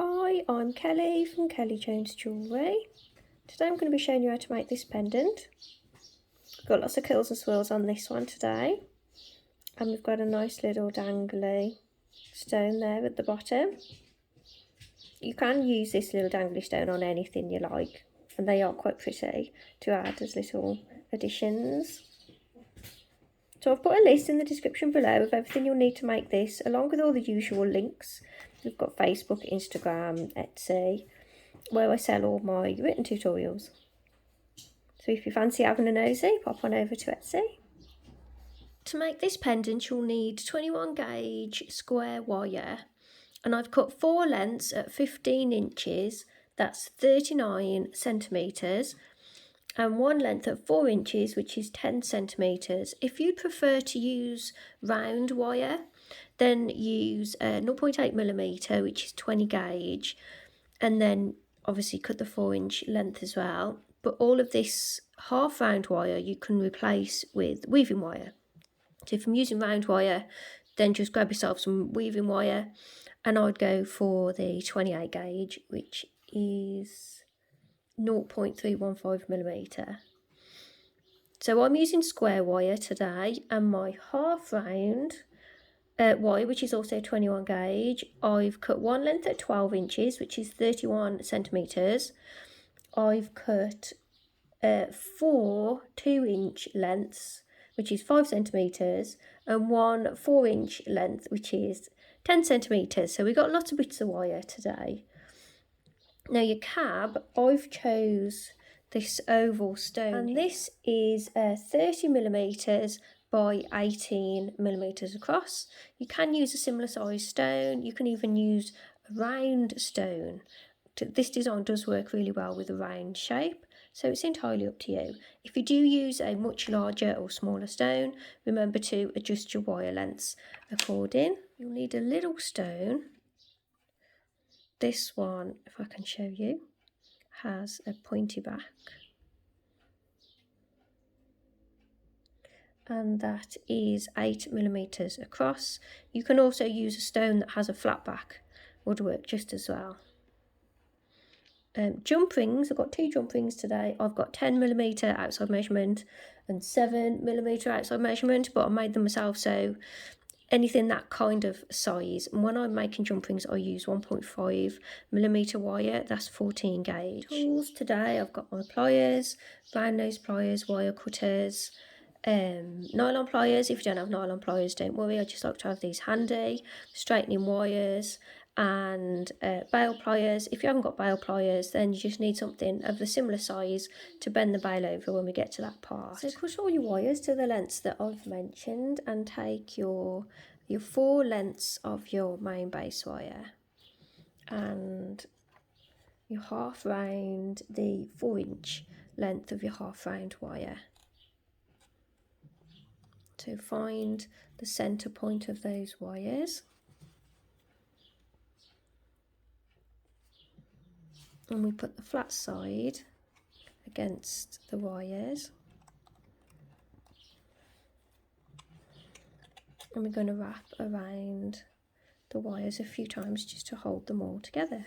Hi, I'm Kelly from Kelly Jones Jewellery. Today I'm going to be showing you how to make this pendant. Got lots of curls and swirls on this one today. And we've got a nice little dangly stone there at the bottom. You can use this little dangly stone on anything you like. And they are quite pretty to add as little additions. So I've put a list in the description below of everything you'll need to make this, along with all the usual links. We've got Facebook, Instagram, Etsy, where I sell all my written tutorials. So if you fancy having a nosy, pop on over to Etsy. To make this pendant, you'll need 21 gauge square wire, and I've cut 4 lengths at 15 inches, that's 39 centimetres, and 1 length at 4 inches, which is 10 centimetres. If you prefer to use round wire, then use 0.8mm, which is 20 gauge, and then obviously cut the 4-inch length as well. But all of this half round wire you can replace with weaving wire. So if I'm using round wire, then just grab yourself some weaving wire, and I'd go for the 28 gauge, which is 0.315mm. So I'm using square wire today, and my half round wire, which is also 21 gauge, I've cut 1 length at 12 inches, which is 31 centimetres. I've cut 4 2-inch lengths, which is 5 centimetres, and 1 4-inch length, which is 10 centimetres. So we've got lots of bits of wire today. Now your cab, I've chose this oval stone, and this is 30mm by 18mm across. You can use a similar size stone, you can even use a round stone. This design does work really well with a round shape, so it's entirely up to you. If you do use a much larger or smaller stone, remember to adjust your wire lengths according. You'll need a little stone. This one, if I can show you, has a pointy back. And that is 8mm across. You can also use a stone that has a flat back, would work just as well. Jump rings, I've got 2 jump rings today. I've got 10mm outside measurement and 7mm outside measurement, but I made them myself, so anything that kind of size. And when I'm making jump rings, I use 1.5mm wire, that's 14 gauge. Tools today, I've got my pliers, round nose pliers, wire cutters, nylon pliers. If you don't have nylon pliers, don't worry, I just like to have these handy. Straightening wires, and bail pliers. If you haven't got bail pliers, then you just need something of a similar size to bend the bail over when we get to that part. So cut all your wires to the lengths that I've mentioned, and take your 4 lengths of your main base wire, and you half round the 4-inch length of your half round wire. So find the centre point of those wires, and we put the flat side against the wires, and we're going to wrap around the wires a few times just to hold them all together.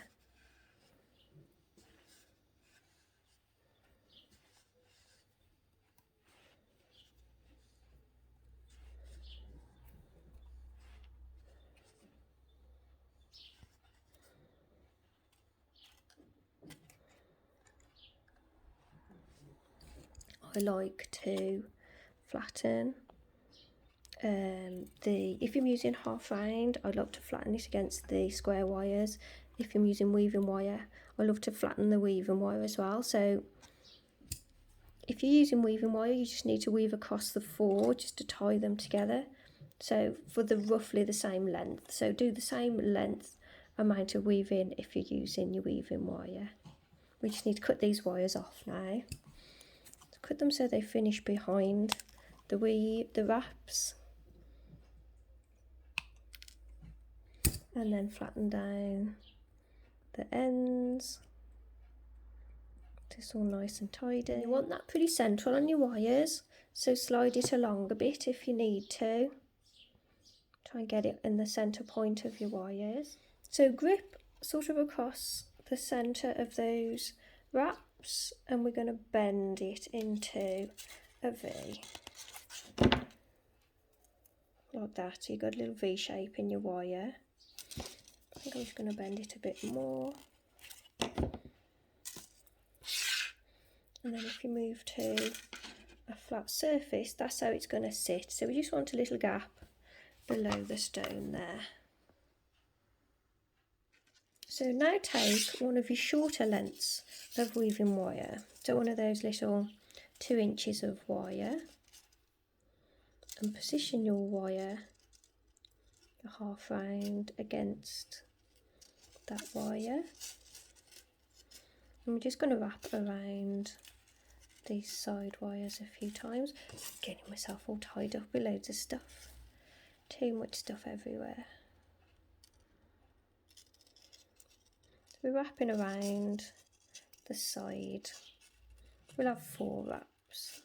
I like to flatten if I'm using half round, I love to flatten it against the square wires. If I'm using weaving wire, I love to flatten the weaving wire as well. So if you're using weaving wire, you just need to weave across the 4 just to tie them together, so for the roughly the same length. So do the same length amount of weaving if you're using your weaving wire. We just need to cut these wires off now. Cut them so they finish behind the wraps, and then flatten down the ends. It's all nice and tidy. You want that pretty central on your wires, so slide it along a bit if you need to. Try and get it in the centre point of your wires. So grip sort of across the centre of those wraps, and we're going to bend it into a V. Like that, so you've got a little V shape in your wire. I think I'm just going to bend it a bit more. And then if you move to a flat surface, that's how it's going to sit. So we just want a little gap below the stone there. So now take one of your shorter lengths of weaving wire, so one of those little 2 inches of wire, and position your wire, your half round, against that wire. And we're just going to wrap around these side wires a few times. Getting myself all tied up with loads of stuff. Too much stuff everywhere. So we're wrapping around the side. We'll have 4 wraps.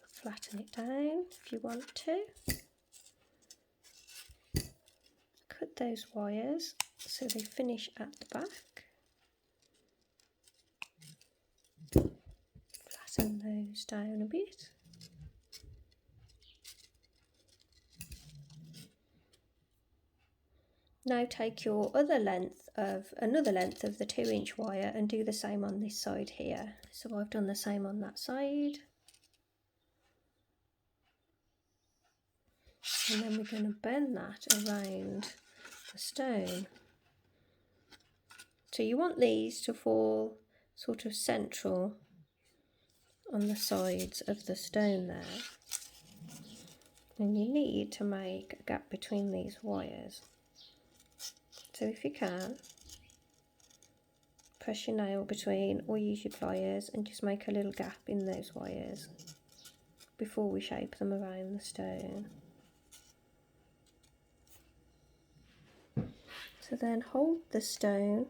Flatten it down if you want to. Cut those wires so they finish at the back. Flatten those down a bit. Now take your another length of the 2 inch wire and do the same on this side here. So I've done the same on that side. And then we're going to bend that around the stone. So you want these to fall sort of central on the sides of the stone there. And you need to make a gap between these wires. So if you can, press your nail between or use your pliers and just make a little gap in those wires before we shape them around the stone. So then hold the stone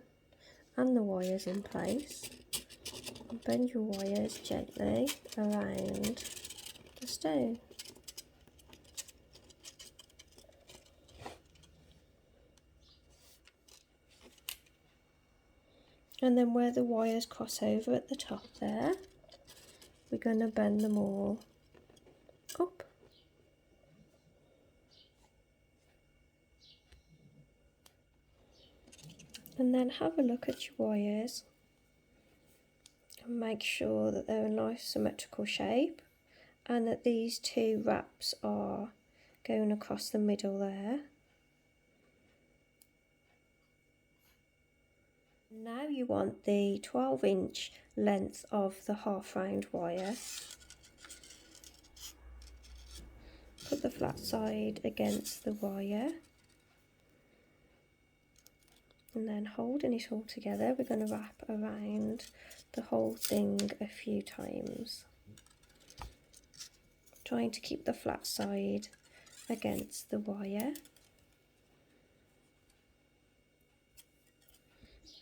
and the wires in place and bend your wires gently around the stone. And then where the wires cross over at the top there, we're going to bend them all up. And then have a look at your wires and make sure that they're a nice symmetrical shape and that these 2 wraps are going across the middle there. Now you want the 12-inch length of the half round wire. Put the flat side against the wire. And then holding it all together, we're going to wrap around the whole thing a few times. Trying to keep the flat side against the wire.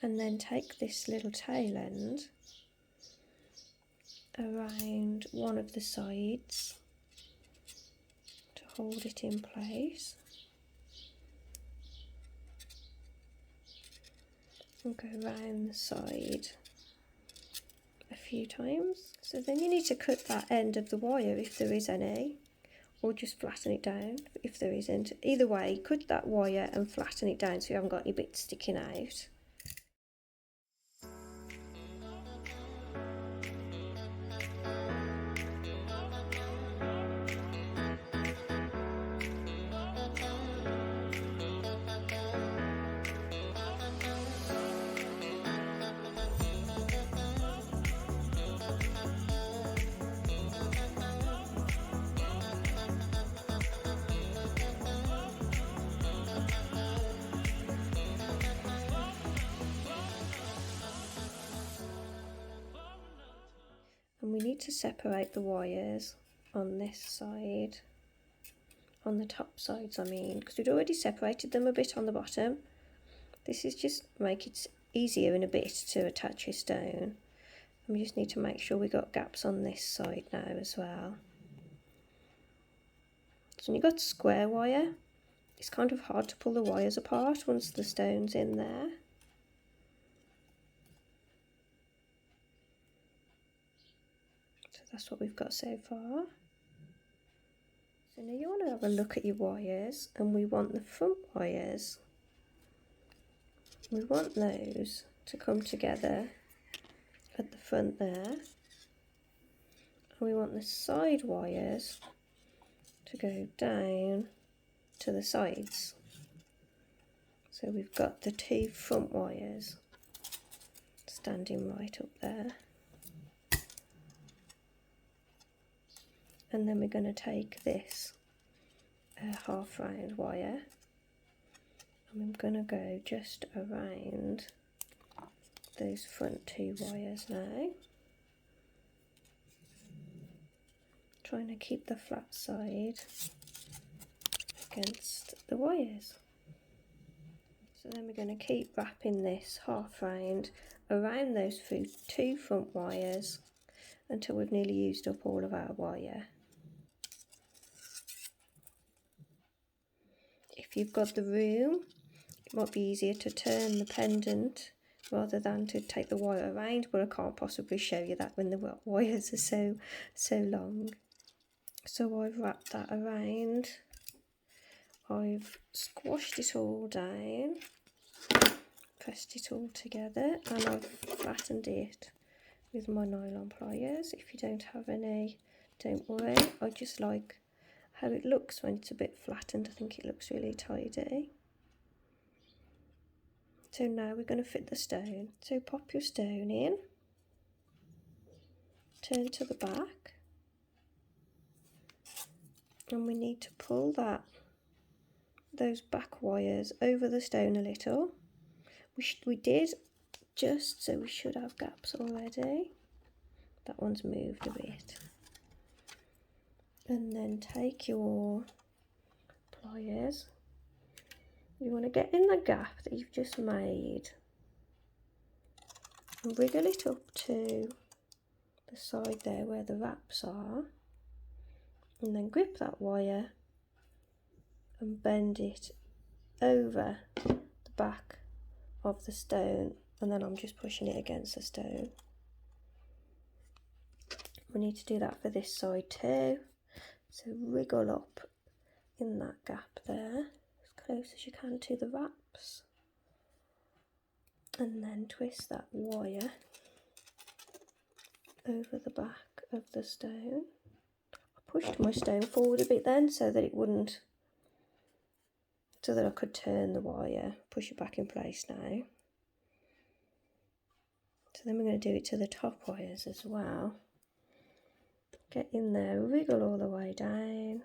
And then take this little tail end around one of the sides to hold it in place. And go around the side a few times. So then you need to cut that end of the wire if there is any, or just flatten it down if there isn't. Either way, cut that wire and flatten it down so you haven't got any bits sticking out. And we need to separate the wires on this side, on the top sides I mean, because we'd already separated them a bit on the bottom. This is just make it easier in a bit to attach your stone. And we just need to make sure we got gaps on this side now as well. So when you've got square wire, it's kind of hard to pull the wires apart once the stone's in there. So that's what we've got so far. So now you want to have a look at your wires, and we want the front wires. We want those to come together at the front there. And we want the side wires to go down to the sides. So we've got the two front wires standing right up there. And then we're going to take this half round wire, and I'm going to go just around those front two wires now, trying to keep the flat side against the wires. So then we're going to keep wrapping this half round around those two front wires until we've nearly used up all of our wire. If you've got the room, it might be easier to turn the pendant rather than to take the wire around, but I can't possibly show you that when the wires are so long. So I've wrapped that around, I've squashed it all down, pressed it all together, and I've flattened it with my nylon pliers. If you don't have any, don't worry. I just like how it looks when it's a bit flattened. I think it looks really tidy. So now we're going to fit the stone. So pop your stone in, turn to the back, and we need to pull those back wires over the stone a little. We did just, so we should have gaps already. That one's moved a bit. And then take your pliers. You want to get in the gap that you've just made and wriggle it up to the side there where the wraps are, and then grip that wire and bend it over the back of the stone, and then I'm just pushing it against the stone. We need to do that for this side too. So wriggle up in that gap there, as close as you can to the wraps, and then twist that wire over the back of the stone. I pushed my stone forward a bit then so that it wouldn't, so that I could turn the wire, push it back in place now. So then we're going to do it to the top wires as well. Get in there, wriggle all the way down,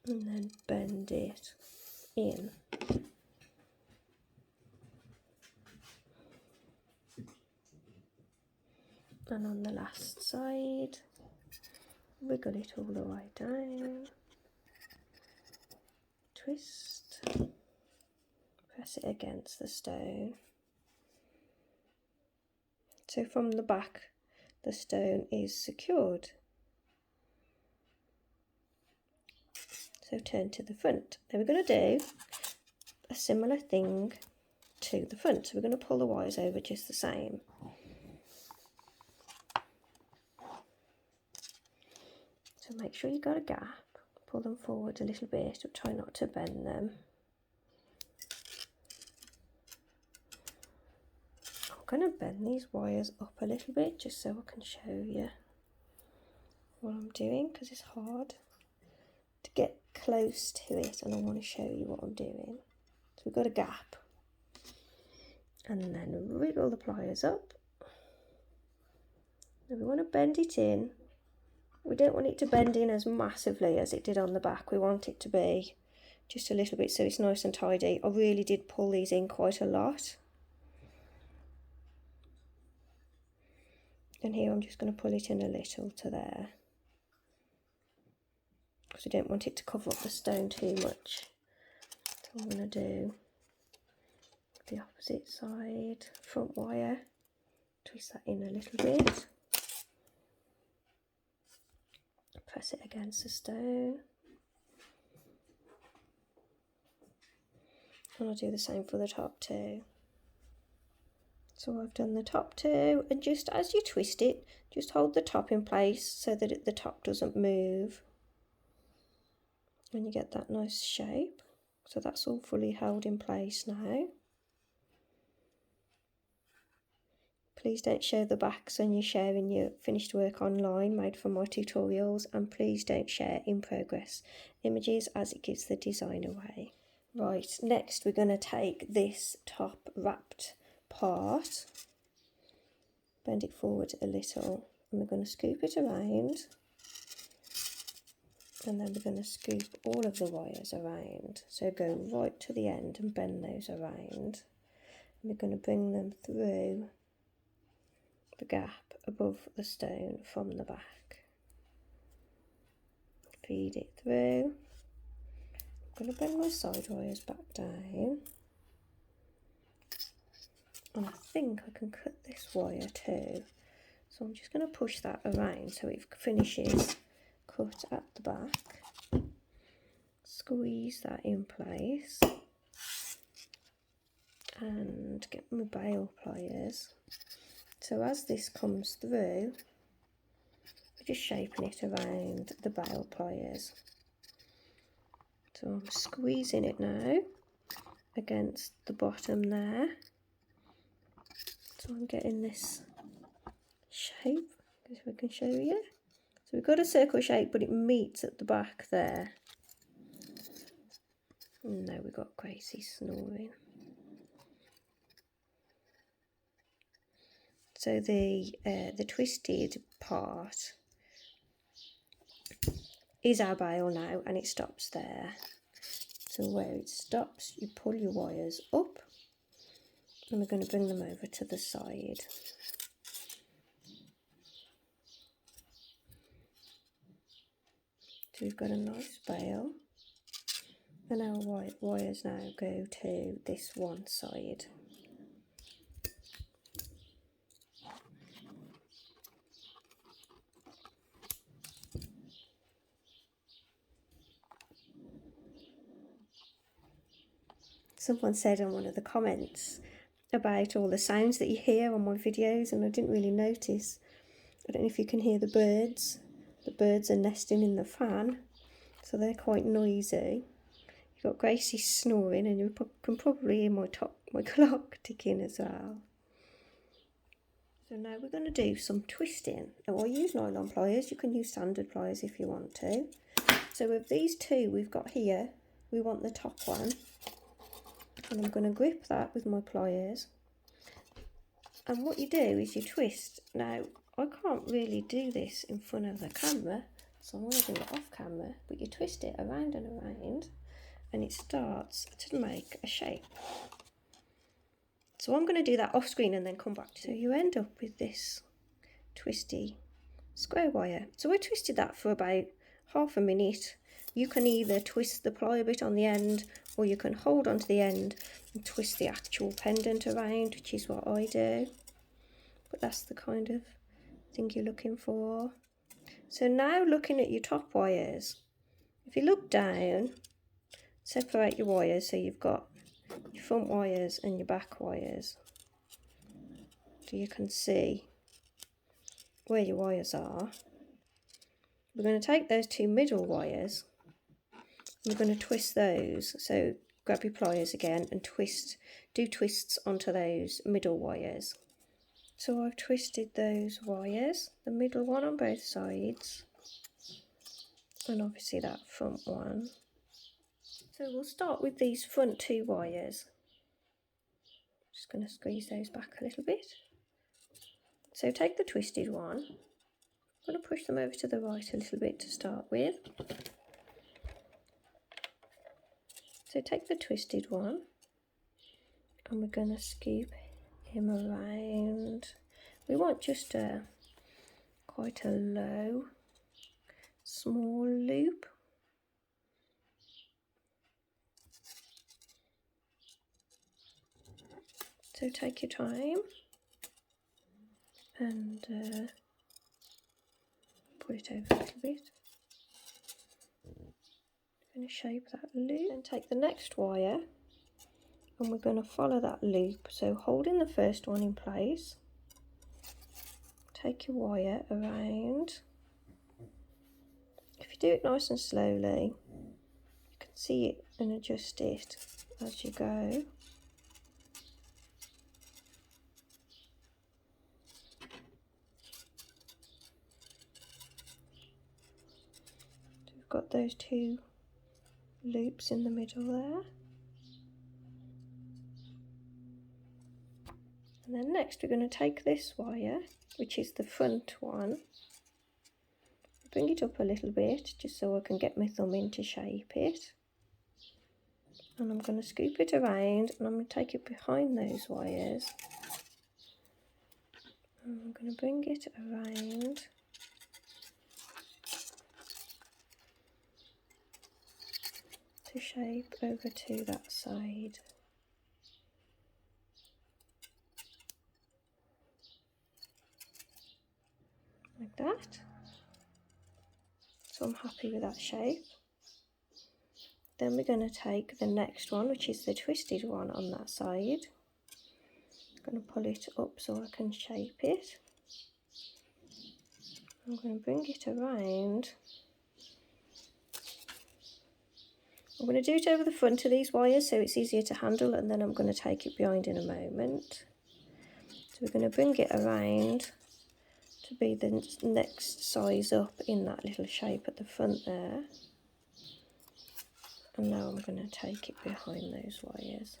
and then bend it in. And on the last side, wriggle it all the way down, twist, press it against the stone. So from the back, the stone is secured. So turn to the front. Now we're going to do a similar thing to the front. So we're going to pull the wires over just the same. So make sure you got a gap, pull them forward a little bit, but try not to bend them. I'm going to bend these wires up a little bit just so I can show you what I'm doing, because it's hard to get close to it and I want to show you what I'm doing. So we've got a gap, and then wriggle the pliers up. Now we want to bend it in. We don't want it to bend in as massively as it did on the back. We want it to be just a little bit so it's nice and tidy. I really did pull these in quite a lot. And here I'm just going to pull it in a little to there, because we don't want it to cover up the stone too much. So I'm going to do the opposite side, front wire, twist that in a little bit, press it against the stone, And I'll do the same for the top two. So I've done the top two, and just as you twist it, just hold the top in place so that the top doesn't move. And you get that nice shape. So that's all fully held in place now. Please don't share the backs when you're sharing your finished work online made for my tutorials, and please don't share in progress images as it gives the design away. Right, next we're going to take this top wrapped part, bend it forward a little, and we're going to scoop it around, and then we're going to scoop all of the wires around. So go right to the end and bend those around, and we're going to bring them through the gap above the stone from the back. Feed it through. I'm going to bring my side wires back down, and I think I can cut this wire too, so I'm just going to push that around so it finishes cut at the back. Squeeze that in place and get my bail pliers. So as this comes through, we're just shaping it around the bail pliers. So I'm squeezing it now against the bottom there. So I'm getting this shape, if I can show you. So we've got a circle shape, but it meets at the back there. And now we've got Gracie snoring. So the twisted part is our bail now, and it stops there. So where it stops, you pull your wires up, and we're going to bring them over to the side. So we've got a nice bail, and our wires now go to this one side. Someone said in one of the comments about all the sounds that you hear on my videos, and I didn't really notice. I don't know if you can hear the birds. The birds are nesting in the fan, so they're quite noisy. You've got Gracie snoring, and you can probably hear my clock ticking as well. So now we're going to do some twisting. Now I use nylon pliers. You can use standard pliers if you want to. So with these two we've got here, we want the top one. And I'm going to grip that with my pliers, and what you do is you twist. Now I can't really do this in front of the camera, so I'm going to do it off camera, but you twist it around and around, and it starts to make a shape. So I'm going to do that off screen and then come back to it. So you end up with this twisty square wire. So I twisted that for about half a minute. You can either twist the plier bit on the end, or you can hold onto the end and twist the actual pendant around, which is what I do. But that's the kind of thing you're looking for. So now looking at your top wires, if you look down, separate your wires so you've got your front wires and your back wires. So you can see where your wires are. We're going to take those two middle wires, we're going to twist those. So grab your pliers again and do twists onto those middle wires. So I've twisted those wires, the middle one on both sides, and obviously that front one. So we'll start with these front two wires. Just going to squeeze those back a little bit. So take the twisted one. I'm going to push them over to the right a little bit to start with. So take the twisted one, and we're going to scoop him around. We want just quite a low, small loop. So take your time and pull it over a little bit. I'm going to shape that loop. Then take the next wire and we're going to follow that loop. So holding the first one in place, take your wire around. If you do it nice and slowly, you can see it and adjust it as you go. So we've got those two loops in the middle there. And then next we're going to take this wire, which is the front one, bring it up a little bit just so I can get my thumb in to shape it. And I'm going to scoop it around and I'm going to take it behind those wires. And I'm going to bring it around. To shape over to that side. Like that. So I'm happy with that shape. Then we're going to take the next one, which is the twisted one on that side. I'm going to pull it up so I can shape it. I'm going to bring it around. I'm going to do it over the front of these wires so it's easier to handle, and then I'm going to take it behind in a moment. So we're going to bring it around to be the next size up in that little shape at the front there. And now I'm going to take it behind those wires.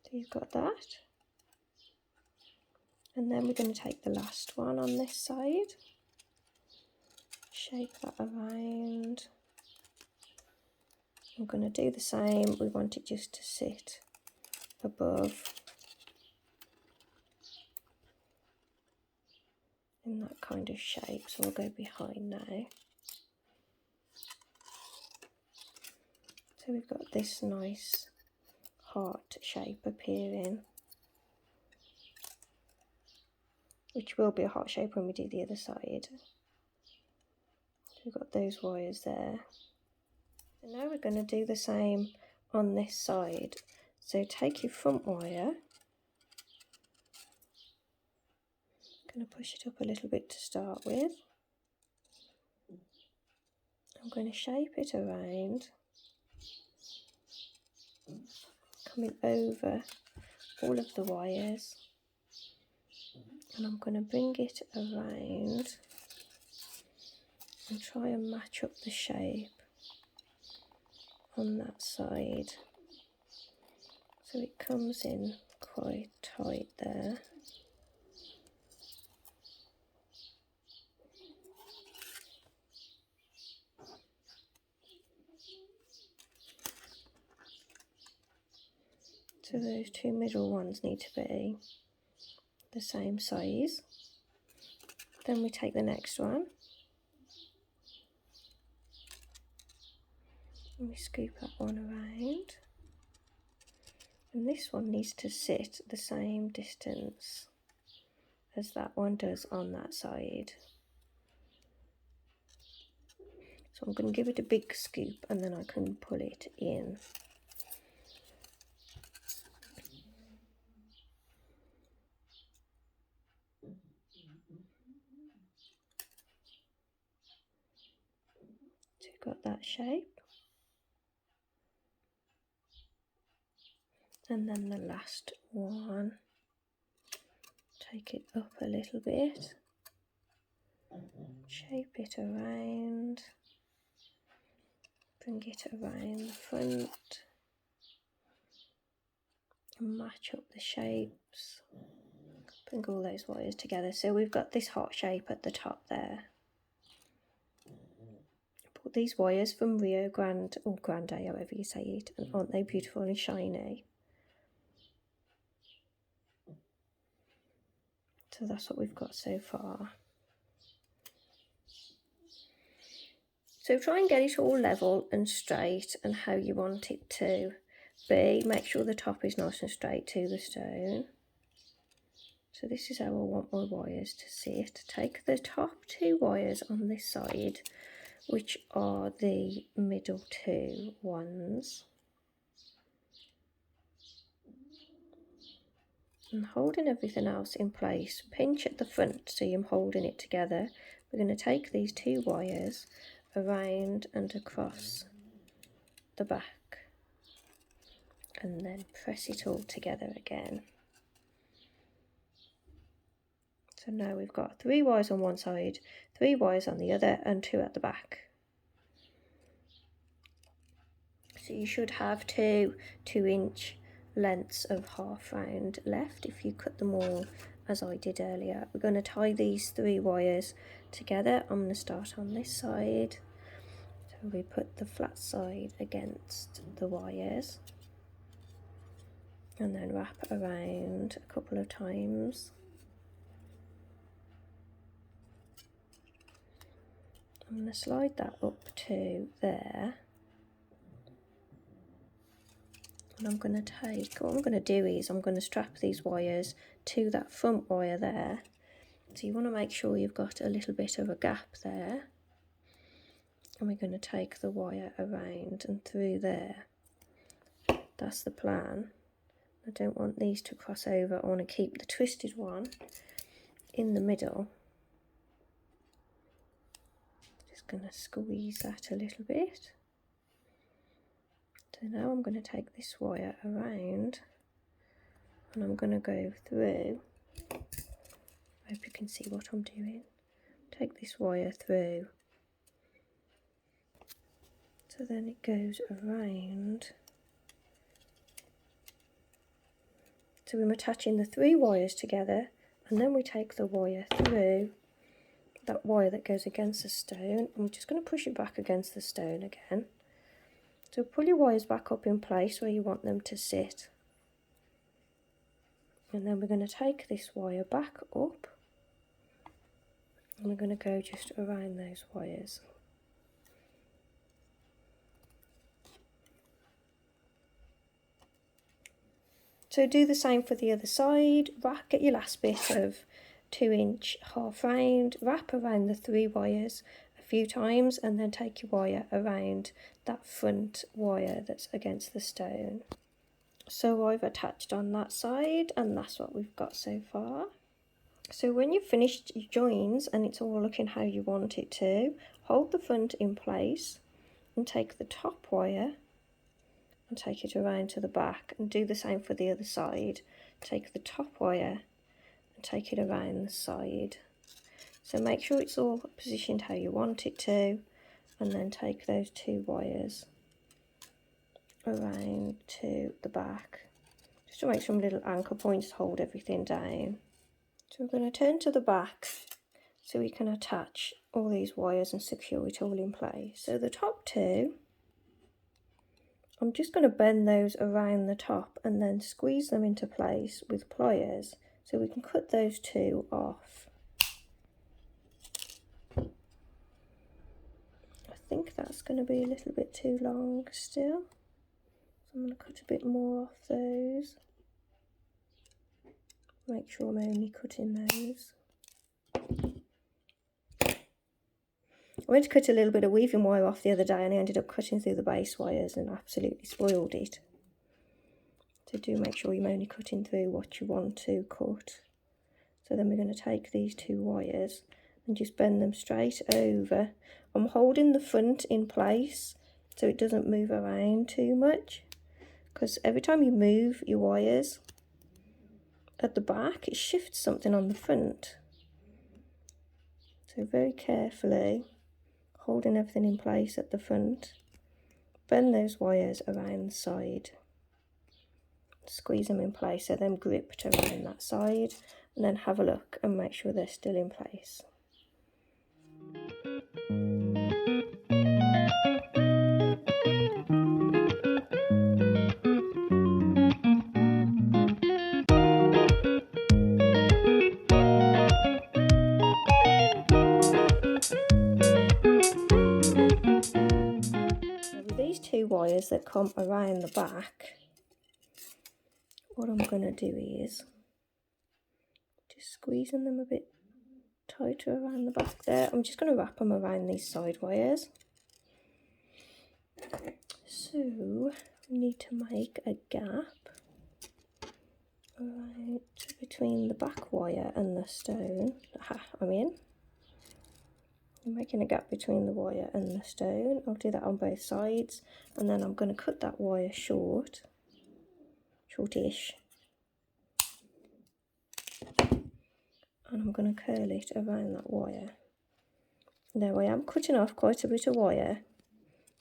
So you've got that. And then we're going to take the last one on this side. Shape that around. I'm going to do the same. We want it just to sit above in that kind of shape, so we'll go behind now. So we've got this nice heart shape appearing, which will be a heart shape when we do the other side. So we've got those wires there. And now we're going to do the same on this side. So take your front wire, I'm going to push it up a little bit to start with. I'm going to shape it around, coming over all of the wires, and I'm going to bring it around and try and match up the shape on that side so it comes in quite tight there. So those two middle ones need to be the same size. Then we take the next one and we scoop that one around, and this one needs to sit the same distance as that one does on that side. So I'm going to give it a big scoop and then I can pull it in. So you've got that shape. And then the last one, take it up a little bit, shape it around, bring it around the front, and match up the shapes, bring all those wires together. So we've got this heart shape at the top there. Bought these wires from Rio Grande, or Grande, however you say it, and aren't they beautiful and shiny? So that's what we've got so far. So try and get it all level and straight and how you want it to be. Make sure the top is nice and straight to the stone. So this is how I want my wires to sit. Take the top 2 wires on this side, which are the middle 2 ones, and holding everything else in place, pinch at the front so you're holding it together. We're going to take these 2 wires around and across the back and then press it all together again. So now we've got 3 wires on one side, 3 wires on the other, and 2 at the back. So you should have 2 2-inch lengths of half round left if you cut them all as I did earlier. We're going to tie these 3 wires together. I'm going to start on this side. So we put the flat side against the wires and then wrap around a couple of times. I'm going to slide that up to there, and I'm going to take, what I'm going to do is I'm going to strap these wires to that front wire there. So you want to make sure you've got a little bit of a gap there, and we're going to take the wire around and through there. That's the plan. I don't want these to cross over. I want to keep the twisted one in the middle. Going to squeeze that a little bit. So now I'm going to take this wire around and I'm going to go through. I hope you can see what I'm doing. Take this wire through. So then it goes around. So we're attaching the 3 wires together, and then we take the wire through that wire that goes against the stone. I'm just going to push it back against the stone again. So pull your wires back up in place where you want them to sit. And then we're going to take this wire back up and we're going to go just around those wires. So do the same for the other side. Get your last bit of 2-inch half round, wrap around the 3 wires a few times, and then take your wire around that front wire that's against the stone. So I've attached on that side, and that's what we've got so far. So when you've finished your joins and it's all looking how you want it to, hold the front in place and take the top wire and take it around to the back, and do the same for the other side. Take the top wire and take it around the side. So make sure it's all positioned how you want it to, and then take those 2 wires around to the back, just to make some little anchor points to hold everything down. So we're going to turn to the back so we can attach all these wires and secure it all in place. So the top 2, I'm just going to bend those around the top and then squeeze them into place with pliers, so we can cut those 2 off. I think that's going to be a little bit too long still, so I'm going to cut a bit more off those. Make sure I'm only cutting those. I went to cut a little bit of weaving wire off the other day and I ended up cutting through the base wires and absolutely spoiled it. So do make sure you're only cutting through what you want to cut. So then we're going to take these 2 wires and just bend them straight over. I'm holding the front in place so it doesn't move around too much, because every time you move your wires at the back, it shifts something on the front. So very carefully holding everything in place at the front, bend those wires around the side, squeeze them in place so they're gripped around that side, and then have a look and make sure they're still in place. With these 2 wires that come around the back, what I'm going to do is Just squeezing them a bit tighter around the back there. I'm just going to wrap them around these side wires. So we need to make a gap right between the back wire and the stone. Aha, I'm in. I'm making a gap between the wire and the stone. I'll do that on both sides, and then I'm going to cut that wire shortish. And I'm going to curl it around that wire. Now I am cutting off quite a bit of wire,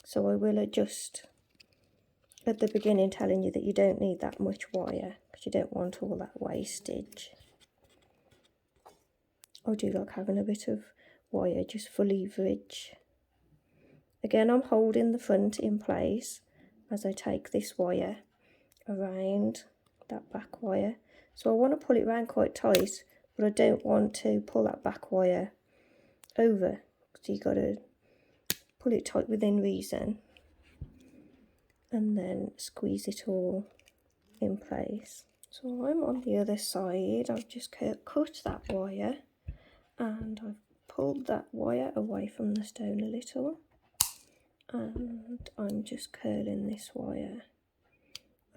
so I will adjust at the beginning, telling you that you don't need that much wire because you don't want all that wastage. I do like having a bit of wire just for leverage. Again, I'm holding the front in place as I take this wire around that back wire. So I want to pull it around quite tight, but I don't want to pull that back wire over. So you got to pull it tight within reason and then squeeze it all in place. So I'm on the other side. I've just cut that wire and I've pulled that wire away from the stone a little, and I'm just curling this wire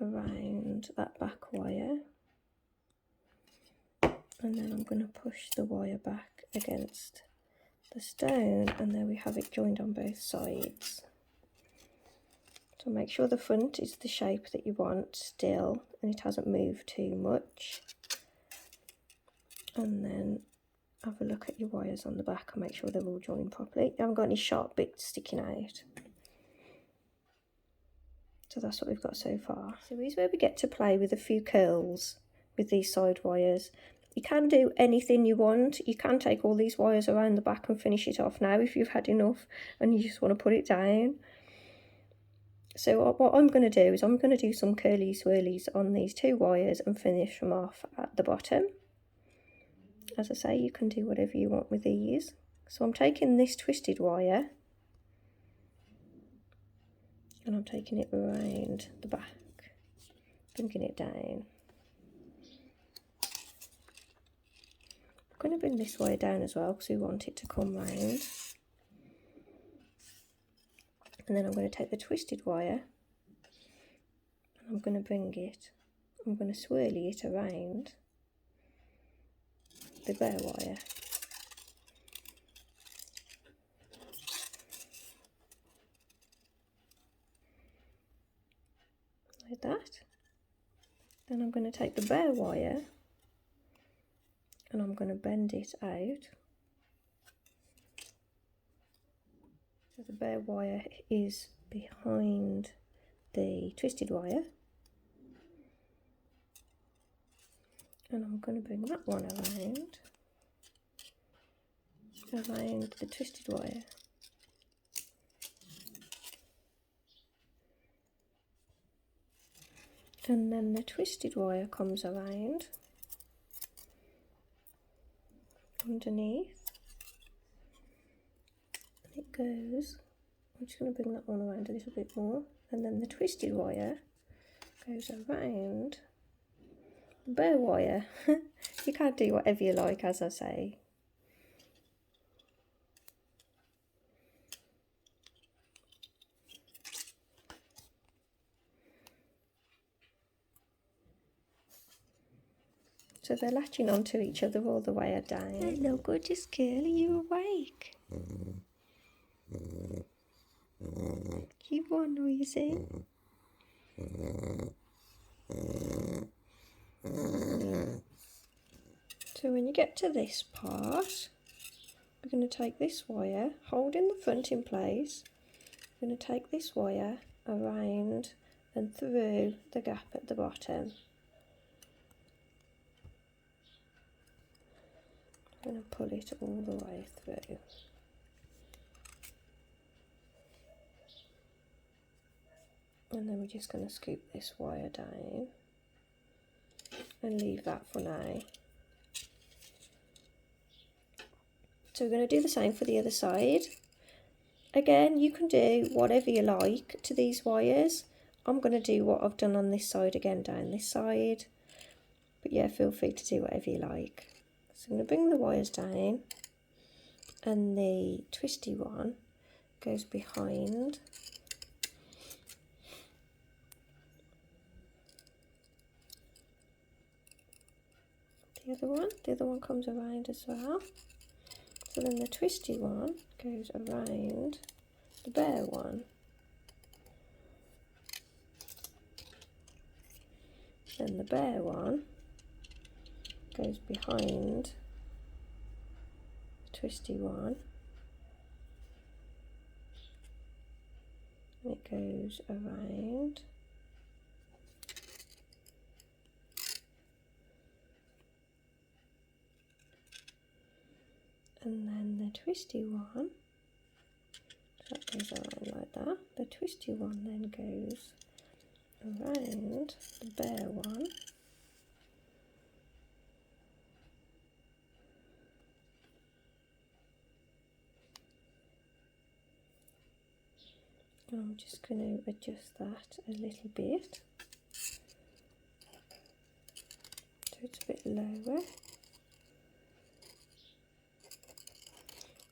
around that back wire, and then I'm going to push the wire back against the stone, and there we have it joined on both sides. So make sure the front is the shape that you want still and it hasn't moved too much, and then have a look at your wires on the back and make sure they're all joined properly. You haven't got any sharp bits sticking out. So that's what we've got so far. So here's where we get to play with a few curls with these side wires. You can do anything you want. You can take all these wires around the back and finish it off now if you've had enough and you just want to put it down. So what I'm going to do is I'm going to do some curly swirlies on these two wires and finish them off at the bottom. As I say, you can do whatever you want with these. So I'm taking this twisted wire and I'm taking it around the back, bringing it down. I'm going to bring this wire down as well because we want it to come round. And then I'm going to take the twisted wire and I'm going to bring it, I'm going to swirly it around the bare wire. Like that. Then I'm going to take the bare wire and I'm going to bend it out. So the bare wire is behind the twisted wire. And I'm going to bring that one around the twisted wire. And then the twisted wire comes around underneath. And it goes, I'm just going to bring that one around a little bit more. And then the twisted wire goes around the bare wire. You can't do whatever you like, as I say. So they're latching onto each other all the way down. Hello, gorgeous girl, are you awake? You want noisy? So when you get to this part, we're going to take this wire, holding the front in place. We're going to take this wire around and through the gap at the bottom. I'm going to pull it all the way through. And then we're just going to scoop this wire down and leave that for now. So we're going to do the same for the other side. Again, you can do whatever you like to these wires. I'm going to do what I've done on this side again down this side. But yeah, feel free to do whatever you like. So I'm going to bring the wires down, and the twisty one goes behind. The other one comes around as well. So then the twisty one goes around the bare one. Then the bare one goes behind the twisty one. And it goes around. And then the twisty one, so that goes around like that. The twisty one then goes around the bare one. And I'm just going to adjust that a little bit so it's a bit lower.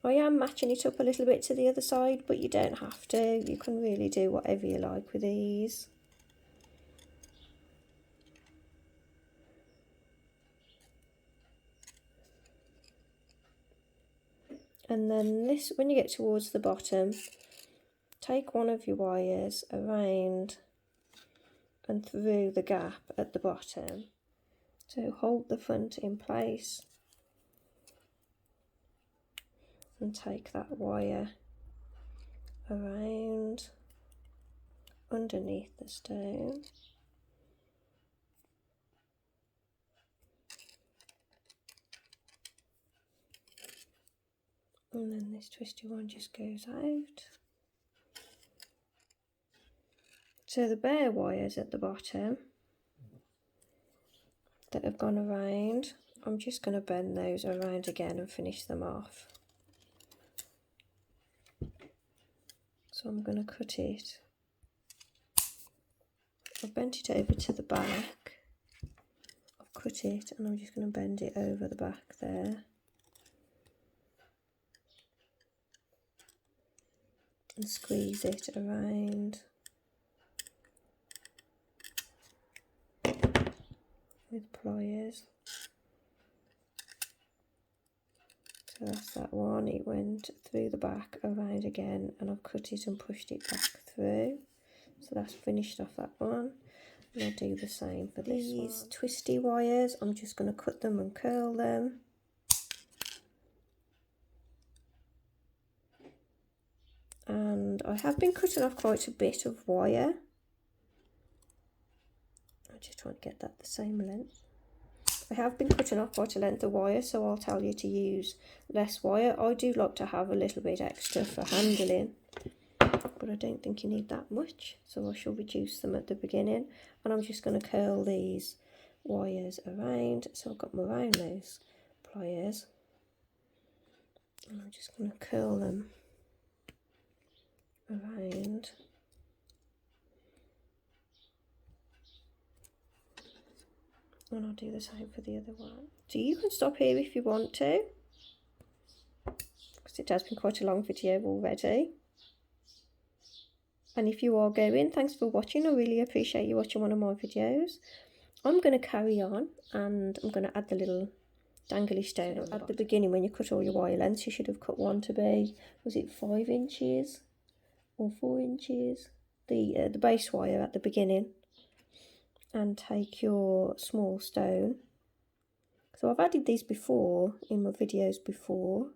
I am matching it up a little bit to the other side, but you don't have to. You can really do whatever you like with these. And then this, when you get towards the bottom, take one of your wires around and through the gap at the bottom. So hold the front in place and take that wire around underneath the stone. And then this twisty one just goes out. So the bare wires at the bottom that have gone around, I'm just going to bend those around again and finish them off. So I'm going to cut it. I've bent it over to the back. I've cut it and I'm just going to bend it over the back there. And squeeze it around with pliers. So that's that one. It went through the back, around again, and I've cut it and pushed it back through. So that's finished off that one. And I'll do the same for these twisty wires. I'm just going to cut them and curl them. And I have been cutting off quite a bit of wire. I'm just trying to get that the same length. I have been cutting off quite a length of wire, so I'll tell you to use less wire. I do like to have a little bit extra for handling, but I don't think you need that much, so I shall reduce them at the beginning. And I'm just going to curl these wires around. So I've got them around those pliers, and I'm just going to curl them around. And I'll do the same for the other one. So you can stop here if you want to, because it has been quite a long video already. And if you are going, thanks for watching. I really appreciate you watching one of my videos. I'm going to carry on, and I'm going to add the little dangly stone at the beginning. When you cut all your wire lengths, you should have cut one to be, was it 5 inches or 4 inches? The base wire at the beginning. And take your small stone. So I've added these before in my videos before.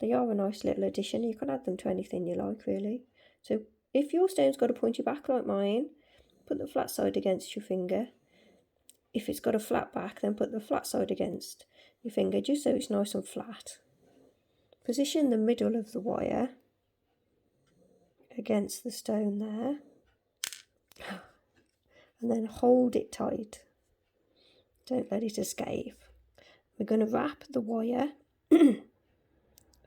They are a nice little addition. You can add them to anything you like, really. So if your stone's got a pointy back like mine, put the flat side against your finger. If it's got a flat back, then put the flat side against your finger, just so it's nice and flat. Position the middle of the wire against the stone there. And then hold it tight. Don't let it escape. We're going to wrap the wire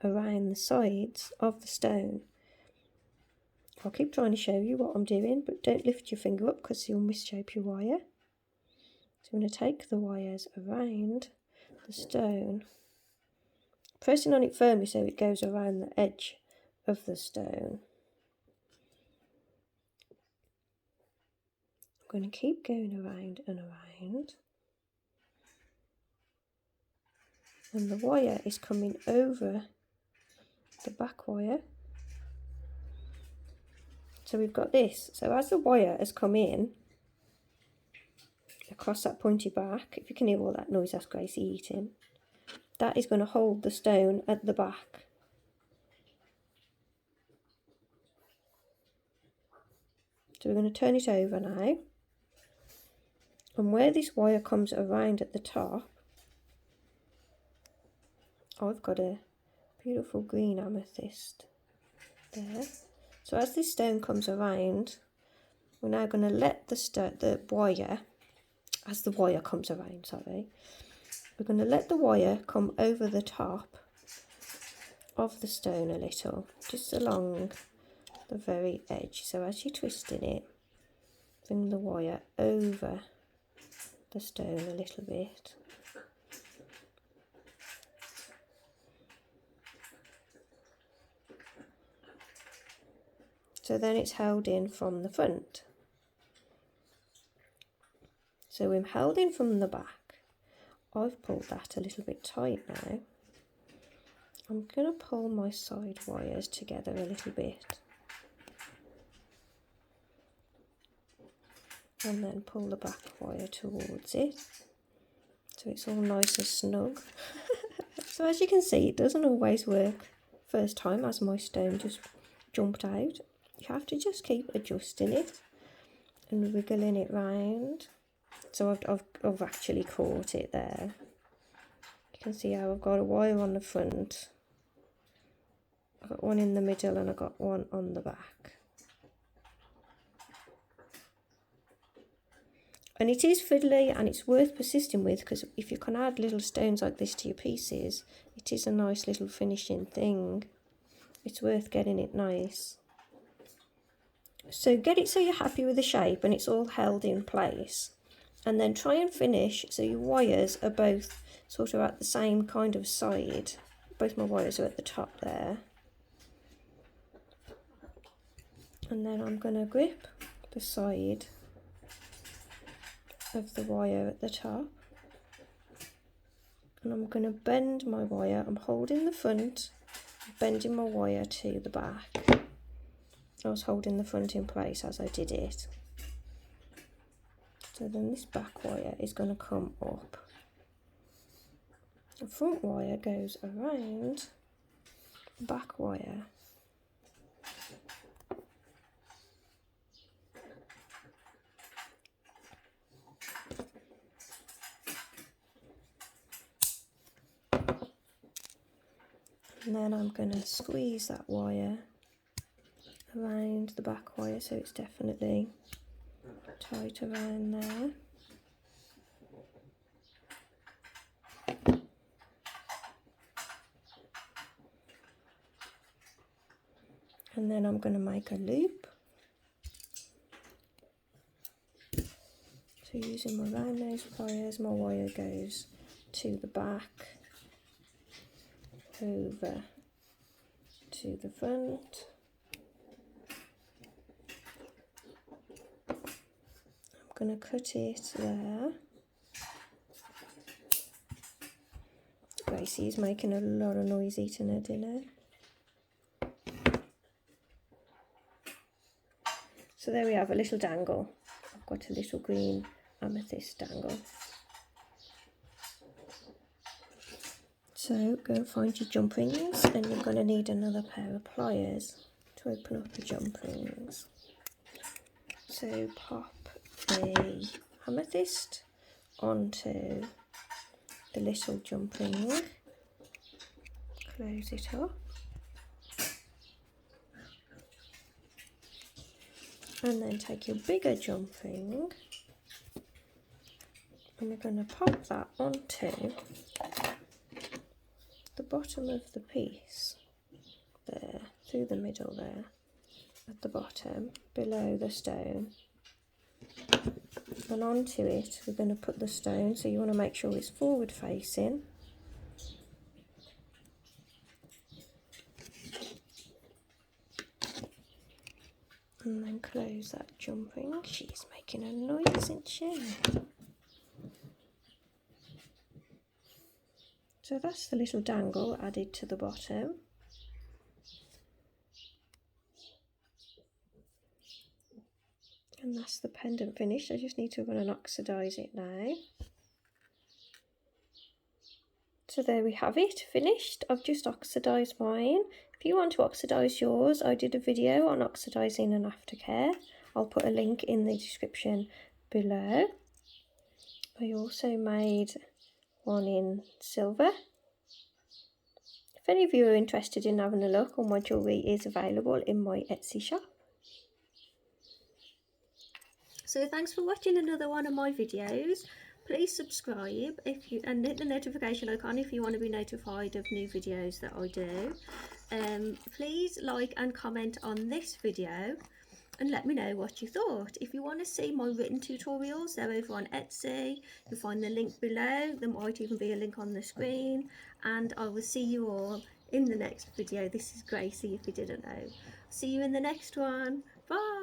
around the sides of the stone. I'll keep trying to show you what I'm doing, but don't lift your finger up because you'll misshape your wire. So I'm going to take the wires around the stone, pressing on it firmly so it goes around the edge of the stone. I'm going to keep going around and around, and the wire is coming over the back wire. So we've got this. So as the wire has come in across that pointy back, if you can hear all that noise, that's Gracie eating. That is going to hold the stone at the back. So we're going to turn it over now. And where this wire comes around at the top, I've got a beautiful green amethyst there. So as this stone comes around, we're now going to let the wire, as the wire comes around, sorry, we're going to let the wire come over the top of the stone a little, just along the very edge. So as you're twisting it, bring the wire over the stone a little bit. So then it's held in from the front. So we're held in from the back. I've pulled that a little bit tight now. I'm going to pull my side wires together a little bit. And then pull the back wire towards it. So it's all nice and snug. So as you can see, it doesn't always work first time, as my stone just jumped out. You have to just keep adjusting it and wiggling it round. So I've actually caught it there. You can see how I've got a wire on the front. I've got one in the middle and I've got one on the back. And it is fiddly and it's worth persisting with, because if you can add little stones like this to your pieces, it is a nice little finishing thing. It's worth getting it nice. So get it so you're happy with the shape and it's all held in place. And then try and finish so your wires are both sort of at the same kind of side. Both my wires are at the top there. And then I'm going to grip the side of the wire at the top. And I'm going to bend my wire. I'm holding the front, bending my wire to the back. I was holding the front in place as I did it. So then this back wire is going to come up. The front wire goes around the back wire. And then I'm going to squeeze that wire around the back wire so it's definitely tight around there. And then I'm going to make a loop. So using my round nose pliers, my wire goes to the back, over to the front. I'm going to cut it there. Gracie's making a lot of noise eating her dinner. So there we have a little dangle. I've got a little green amethyst dangle. So go and find your jump rings, and you're going to need another pair of pliers to open up the jump rings. So pop the amethyst onto the little jump ring, close it up, and then take your bigger jump ring and we're going to pop that onto the bottom of the piece there, through the middle there, at the bottom below the stone. And onto it we're going to put the stone, so you want to make sure it's forward facing. And then close that jump ring. She's making a noise, isn't she? So that's the little dangle added to the bottom. And that's the pendant finished. I just need to run and oxidise it now. So there we have it, finished. I've just oxidised mine. If you want to oxidise yours, I did a video on oxidising and aftercare. I'll put a link in the description below. I also made one in silver. If any of you are interested in having a look, all my jewellery is available in my Etsy shop. So thanks for watching another one of my videos. Please subscribe and hit the notification icon if you want to be notified of new videos that I do. Please like and comment on this video and let me know what you thought. If you want to see my written tutorials, they're over on Etsy. You'll find the link below. There might even be a link on the screen. And I will see you all in the next video. This is Gracie, if you didn't know. See you in the next one. Bye.